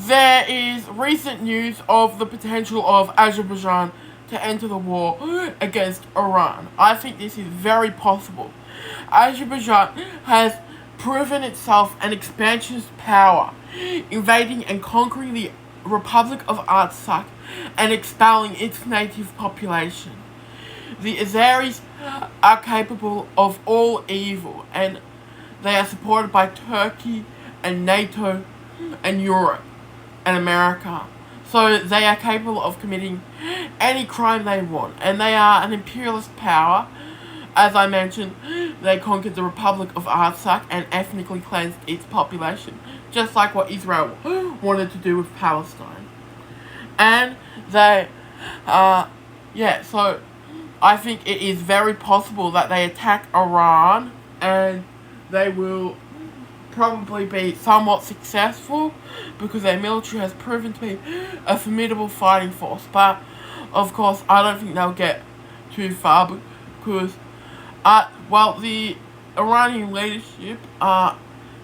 there is recent news of the potential of Azerbaijan to enter the war against Iran. I think this is very possible. Azerbaijan has proven itself an expansionist power, invading and conquering the Republic of Artsakh and expelling its native population. The Azeris are capable of all evil, and they are supported by Turkey and NATO and Europe and America. So they are capable of committing any crime they want, and they are an imperialist power. As I mentioned, they conquered the Republic of Artsakh and ethnically cleansed its population, just like what Israel wanted to do with Palestine. And they, so I think it is very possible that they attack Iran, and they will probably be somewhat successful because their military has proven to be a formidable fighting force. But of course, I don't think they'll get too far because, the Iranian leadership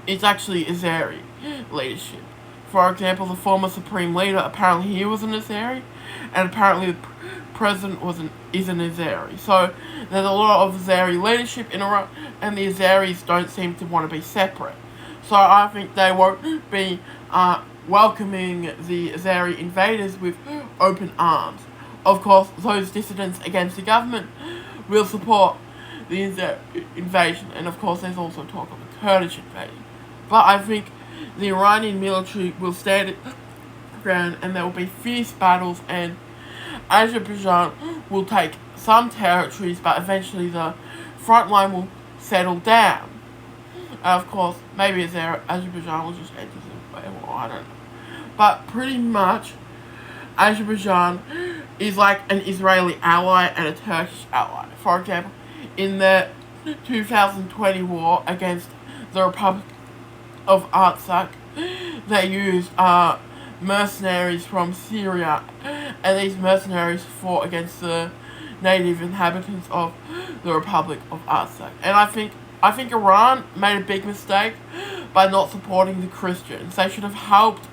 is actually Azeri leadership. For example, the former supreme leader, apparently he was an Azeri, and apparently the president is an Azeri. So there's a lot of Azeri leadership in Iran, and the Azeris don't seem to want to be separate. So I think they won't be welcoming the Azeri invaders with open arms. Of course, those dissidents against the government will support the Azeri invasion, and of course there's also talk of a Kurdish invasion. But I think the Iranian military will stand its ground, and there will be fierce battles, and Azerbaijan will take some territories, but eventually the front line will settle down. Of course, maybe Azerbaijan will just enter the war, I don't know. But pretty much, Azerbaijan is like an Israeli ally and a Turkish ally. For example, in the 2020 war against the Republic of Artsakh, they used mercenaries from Syria, and these mercenaries fought against the native inhabitants of the Republic of Artsakh. And I think Iran made a big mistake by not supporting the Christians. They should have helped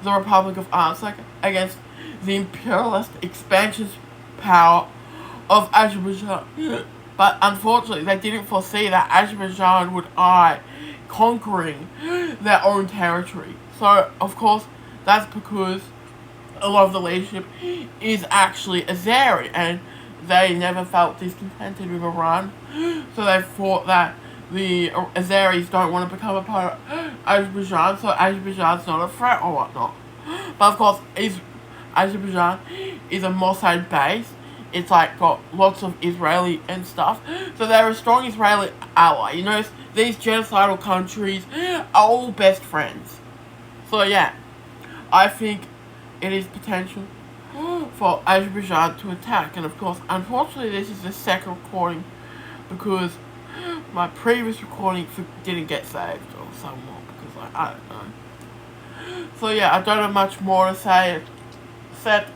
the Republic of Artsakh against the imperialist expansionist power of Azerbaijan. But unfortunately, they didn't foresee that Azerbaijan would eye conquering their own territory. So, of course, that's because a lot of the leadership is actually Azeri, and they never felt discontented with Iran. So they thought that the Azeris don't want to become a part of Azerbaijan, so Azerbaijan's not a threat or whatnot. But of course, Azerbaijan is a Mossad base. It's like got lots of Israeli and stuff. So they're a strong Israeli ally. You know, these genocidal countries are all best friends. So yeah, I think it is potential for Azerbaijan to attack. And of course, unfortunately, this is the second recording because my previous recording didn't get saved or somewhat because I don't know. So yeah, I don't have much more to say except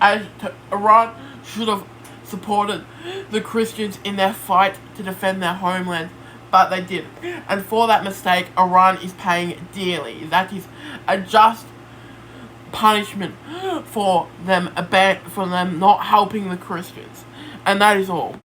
Iran should have supported the Christians in their fight to defend their homeland, but they didn't. And for that mistake, Iran is paying dearly. That is a just punishment for them not helping the Christians. And that is all.